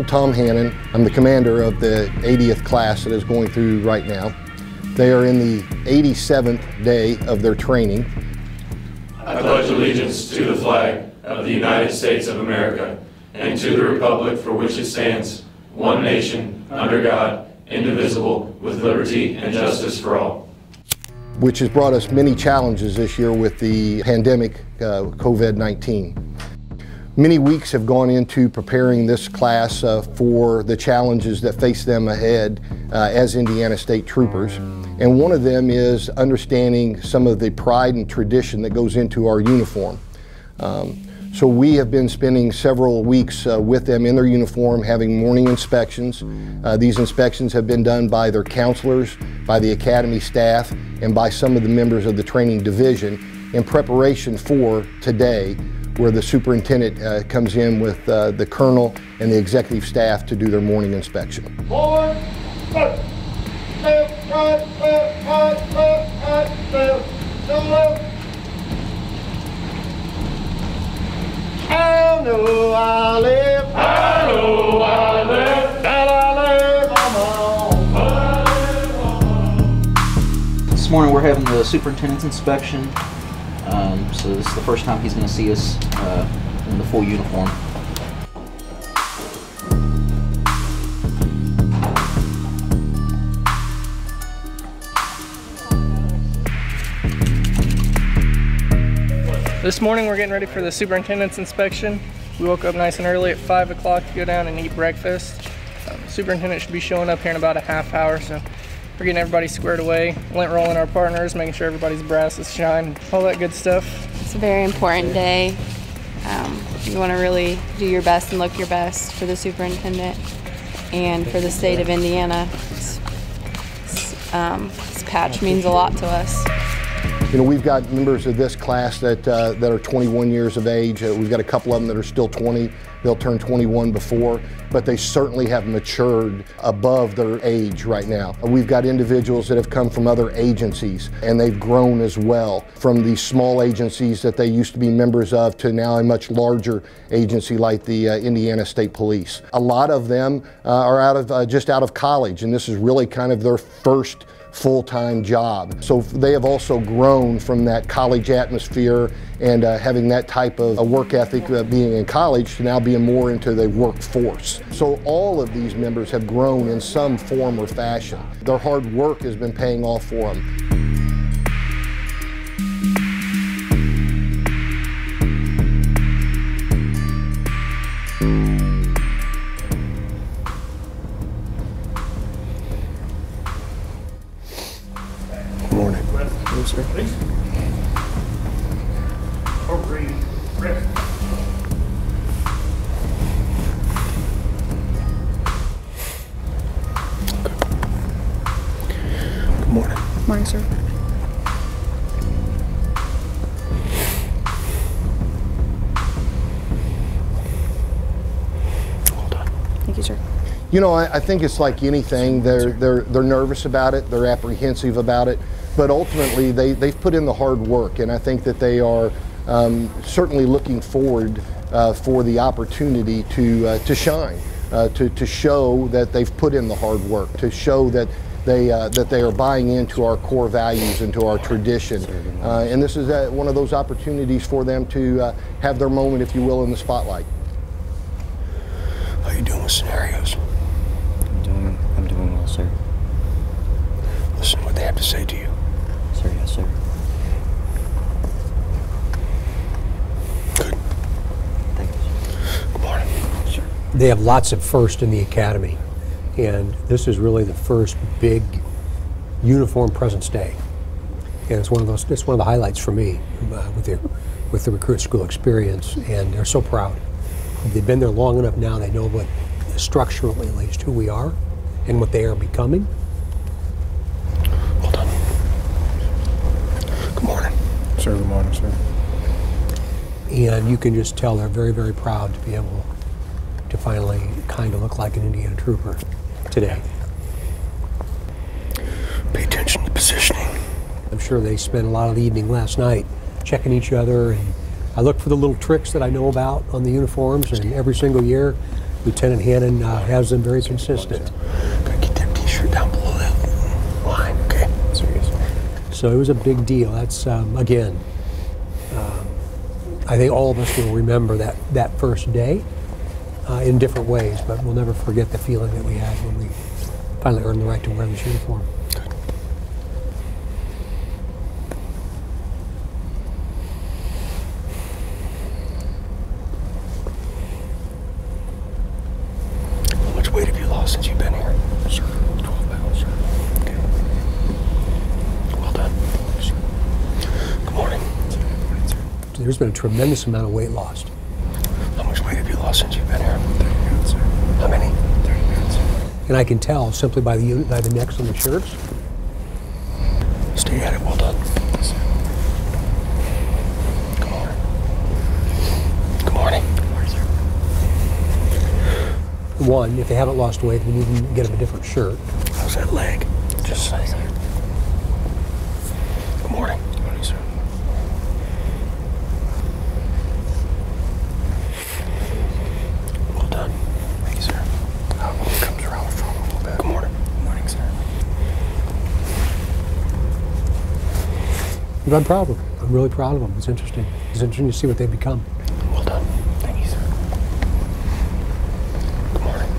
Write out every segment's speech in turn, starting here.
I'm Tom Hannon. I'm the commander of the 80th class that is going through right now. They are in the 87th day of their training. I pledge allegiance to the flag of the United States of America and to the republic for which it stands, one nation, under God, indivisible, with liberty and justice for all. Which has brought us many challenges this year with the pandemic, COVID-19. Many weeks have gone into preparing this class for the challenges that face them ahead as Indiana State Troopers. And one of them is understanding some of the pride and tradition that goes into our uniform. So we have been spending several weeks with them in their uniform, having morning inspections. These inspections have been done by their counselors, by the academy staff, and by some of the members of the training division in preparation for today, where the superintendent comes in with the colonel and the executive staff to do their morning inspection. Forward, left, left, right, left, right, left, right, left, no left. I know I live, I know I live, that I live on my own. This morning we're having the superintendent's inspection. So this is the first time he's going to see us in the full uniform. This morning we're getting ready for the superintendent's inspection. We woke up nice and early at 5 o'clock to go down and eat breakfast. Superintendent should be showing up here in about a half hour, so we're getting everybody squared away, lint rolling our partners, making sure everybody's brasses shine, all that good stuff. It's a very important day. You want to really do your best and look your best for the superintendent and for the state of Indiana. This patch means a lot to us. You know, we've got members of this class that are 21 years of age. We've got a couple of them that are still 20. They'll turn 21 before, but they certainly have matured above their age right now. We've got individuals that have come from other agencies, and they've grown as well, from the small agencies that they used to be members of to now a much larger agency like the Indiana State Police. A lot of them are just out of college, and this is really kind of their first full-time job. So they have also grown from that college atmosphere and having that type of a work ethic being in college to now being more into the workforce. So all of these members have grown in some form or fashion. Their hard work has been paying off for them. Good morning. Hello, sir. Please. Rest. Good morning. Good morning, sir. Hold on. Thank you, sir. You know, I think it's like anything. They're nervous about it. They're apprehensive about it. But ultimately, they've put in the hard work, and I think that they are certainly looking forward for the opportunity to shine, to show that they've put in the hard work, to show that they are buying into our core values and to our tradition. And this is one of those opportunities for them to have their moment, if you will, in the spotlight. How are you doing with scenarios? I'm doing well, sir. Listen to what they have to say to you. Sir, yes, sir. Good. Thank you, sir. Good morning. Sure. They have lots of firsts in the academy, and this is really the first big uniform presence day. And it's one of the highlights for me with the recruit school experience, and they're so proud. They've been there long enough now. They know what structurally at least who we are and what they are becoming. Hold on. Good morning. Sir, good morning, sir. And you can just tell they're very, very proud to be able to finally kind of look like an Indiana trooper today. Pay attention to positioning. I'm sure they spent a lot of the evening last night checking each other, and I look for the little tricks that I know about on the uniforms, and every single year Lieutenant Hannon has them very consistent. Gotta get that t-shirt down below that line, okay? So it was a big deal. That's, again, I think all of us will remember that first day in different ways, but we'll never forget the feeling that we had when we finally earned the right to wear this uniform. How much weight have you lost since you've been here? Sir, 12 pounds, sir. Okay. Well done. Good morning. There's been a tremendous amount of weight lost. How much weight have you lost since you've been here? 30 pounds, sir. How many? 30 pounds. And I can tell simply by the necks on the shirts. Stay at it. Well done. Yes, sir. Good morning. Good morning. Good morning, sir. One, if they haven't lost weight, we need to get them a different shirt. How's that leg? Just saying. Good morning. Good morning, sir. Well done. Thank you, sir. It comes around from a little bit. Good morning. Good morning, sir. But I'm proud of them. I'm really proud of them. It's interesting. It's interesting to see what they've become. Well done. Thank you, sir. Good morning.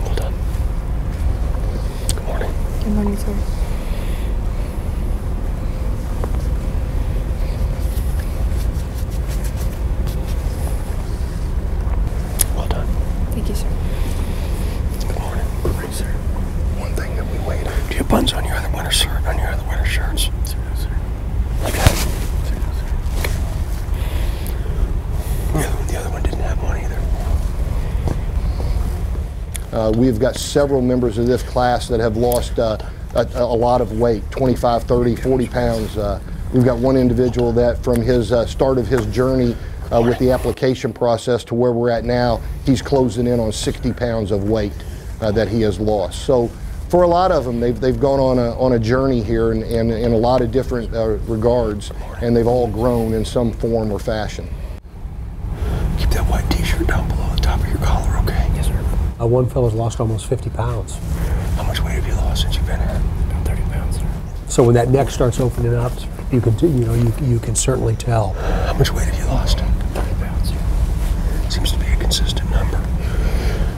Well done. Good morning. Good morning, sir. Well done. Thank you, sir. Good morning. Good morning, sir. One thing that we wait on. Do you have buttons on your other winter shirt? On your other winter shirts? Sir, no, sir. Like that? Sir, no, sir. Okay. The other one didn't have one either. We've got several members of this class that have lost a lot of weight, 25, 30, 40 pounds. We've got one individual that from his start of his journey with the application process to where we're at now, he's closing in on 60 pounds of weight that he has lost. So for a lot of them, they've gone on a journey here in a lot of different regards, and they've all grown in some form or fashion. Keep that white t-shirt down below the top of your collar, okay? Yes, sir. One fellow's lost almost 50 pounds. How much weight have you lost since you've been here? About 30 pounds, sir. So when that neck starts opening up, you can certainly tell. How much weight have you lost? 30 pounds, sir. Seems to be a consistent number.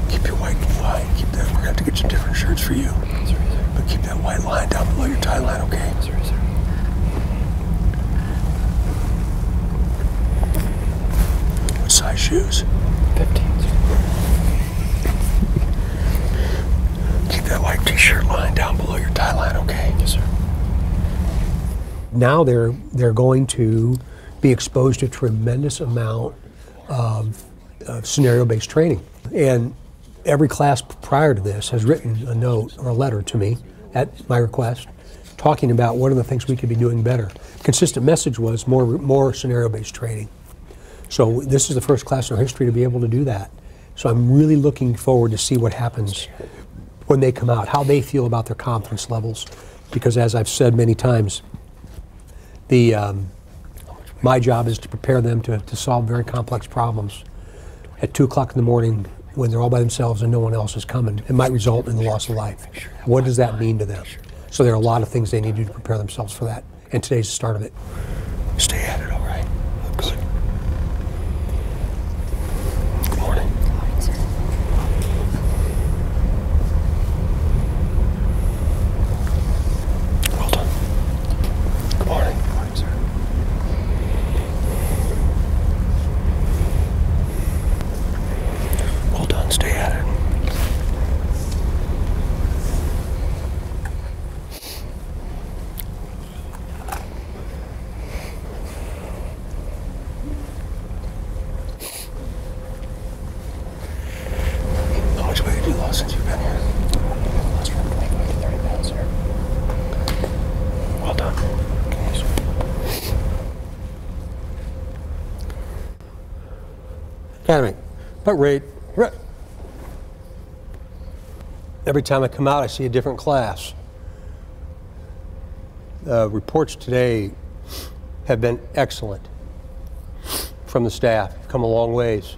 Keep your white line. Keep that. We're gonna have to get some different shirts for you. Yes, sir. But keep that white line down below your tie line, okay? Yes, sir. What size shoes? 15, sir. Keep that white t-shirt line down below your tie line, okay? Yes, sir. Now they're going to be exposed to a tremendous amount of scenario-based training. And every class prior to this has written a note or a letter to me at my request talking about what are the things we could be doing better. Consistent message was more scenario-based training. So this is the first class in our history to be able to do that. So I'm really looking forward to see what happens when they come out, how they feel about their confidence levels. Because as I've said many times, my job is to prepare them to solve very complex problems at 2 o'clock in the morning when they're all by themselves and no one else is coming. It might result in the loss of life. What does that mean to them? So there are a lot of things they need to do to prepare themselves for that. And today's the start of it. Stay at it, all right? Look good. Good morning. Good morning, sir. Well done. Good morning. Good morning, sir. Well done. Stay at it. How much weight have you lost since you've been here? Lost from 25 to 30 pounds, sir. Well done. Academy, but rate. Every time I come out, I see a different class. Reports today have been excellent from the staff. Come a long ways.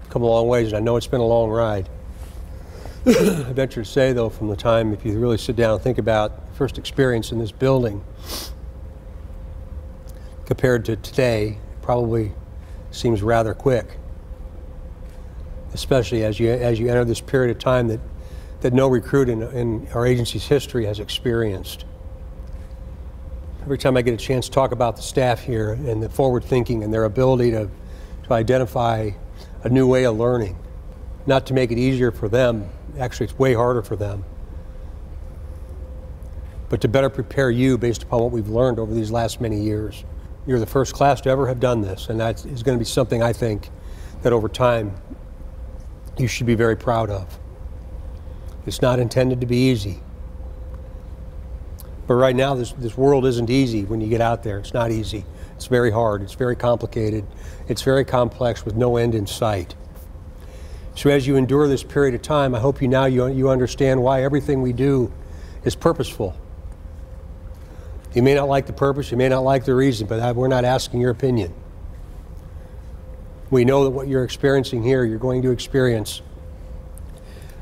Come a long ways, and I know it's been a long ride. I venture to say, though, from the time, if you really sit down and think about the first experience in this building, compared to today, it probably seems rather quick, especially as you enter this period of time that no recruit in our agency's history has experienced. Every time I get a chance to talk about the staff here and the forward thinking and their ability to identify a new way of learning, not to make it easier for them, actually it's way harder for them, but to better prepare you based upon what we've learned over these last many years. You're the first class to ever have done this, and that is going to be something I think that over time you should be very proud of. It's not intended to be easy. But right now, this world isn't easy when you get out there. It's not easy. It's very hard. It's very complicated. It's very complex with no end in sight. So as you endure this period of time, I hope you understand why everything we do is purposeful. You may not like the purpose, you may not like the reason, but we're not asking your opinion. We know that what you're experiencing here, you're going to experience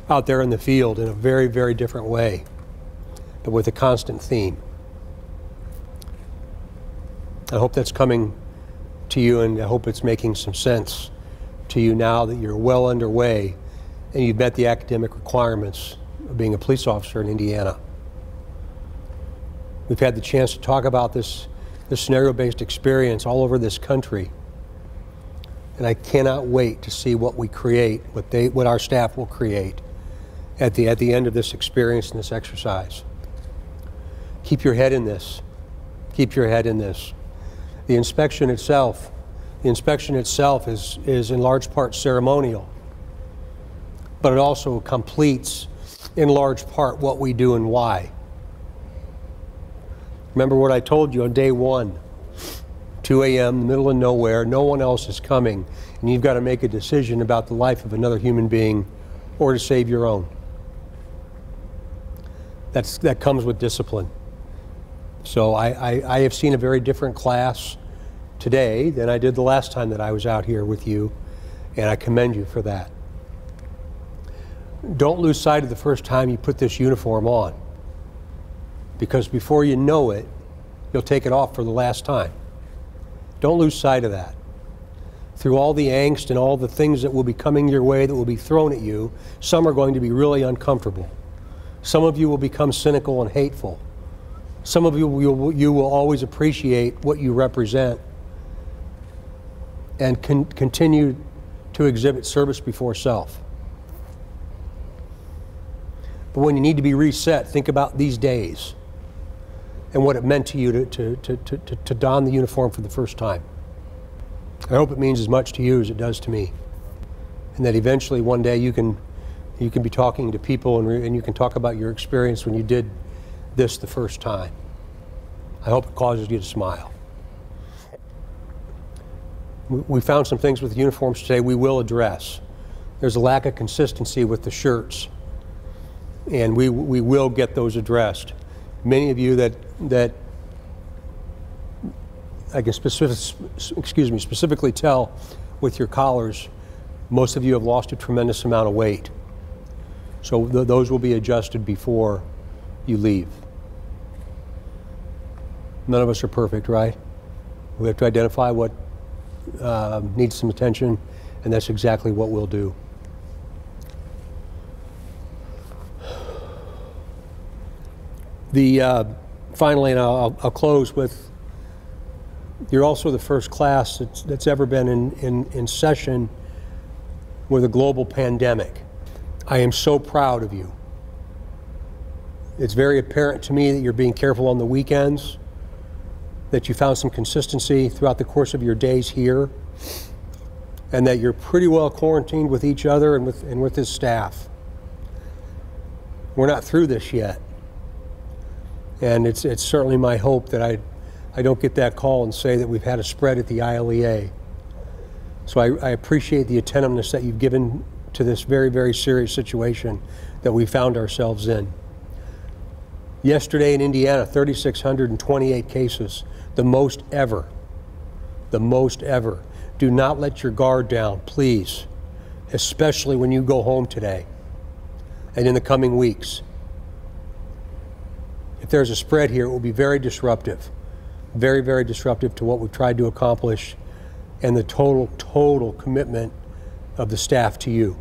out there in the field in a very, very different way, but with a constant theme. I hope that's coming to you, and I hope it's making some sense to you now that you're well underway and you've met the academic requirements of being a police officer in Indiana. We've had the chance to talk about this scenario-based experience all over this country, and I cannot wait to see what we create, what our staff will create at the end of this experience and this exercise. Keep your head in this. Keep your head in this. The inspection itself is in large part ceremonial, but it also completes in large part what we do and why. Remember what I told you on day one, 2 a.m., the middle of nowhere, no one else is coming, and you've got to make a decision about the life of another human being or to save your own. That comes with discipline. So I have seen a very different class today than I did the last time that I was out here with you, and I commend you for that. Don't lose sight of the first time you put this uniform on, because before you know it, you'll take it off for the last time. Don't lose sight of that. Through all the angst and all the things that will be coming your way, that will be thrown at you, some are going to be really uncomfortable. Some of you will become cynical and hateful. Some of you will always appreciate what you represent and continue to exhibit service before self. But when you need to be reset, think about these days and what it meant to you to don the uniform for the first time. I hope it means as much to you as it does to me, and that eventually one day you can be talking to people and you can talk about your experience when you did this the first time. I hope it causes you to smile. We found some things with the uniforms today we will address. There's a lack of consistency with the shirts, and we will get those addressed. Many of you that I can specifically tell with your collars, most of you have lost a tremendous amount of weight. So those will be adjusted before you leave. None of us are perfect, right? We have to identify what needs some attention, and that's exactly what we'll do. Finally, and I'll close with, you're also the first class that's ever been in session with a global pandemic. I am so proud of you. It's very apparent to me that you're being careful on the weekends, that you found some consistency throughout the course of your days here, and that you're pretty well quarantined with each other and with this staff. We're not through this yet. And it's certainly my hope that I don't get that call and say that we've had a spread at the ILEA. So I appreciate the attentiveness that you've given to this very, very serious situation that we found ourselves in. Yesterday in Indiana, 3,628 cases, the most ever. The most ever. Do not let your guard down, please, especially when you go home today and in the coming weeks. If there's a spread here, it will be very disruptive, very, very disruptive to what we've tried to accomplish and the total commitment of the staff to you.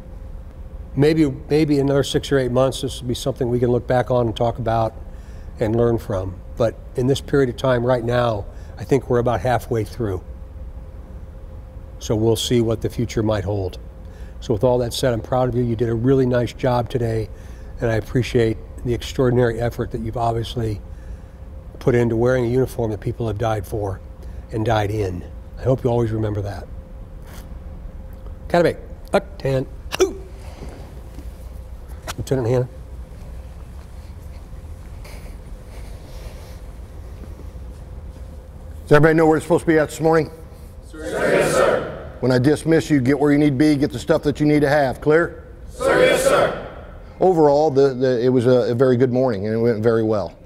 Maybe another 6 or 8 months, this will be something we can look back on and talk about and learn from. But in this period of time right now, I think we're about halfway through. So we'll see what the future might hold. So with all that said, I'm proud of you. You did a really nice job today, and I appreciate the extraordinary effort that you've obviously put into wearing a uniform that people have died for and died in. I hope you always remember that. Count of 8. Up, 10. Hoo! Lieutenant Hannon. Does everybody know where they're supposed to be at this morning? Sir, yes, sir. When I dismiss you, get where you need to be, get the stuff that you need to have. Clear? Sir, yes, sir. Overall, it was a very good morning, and it went very well.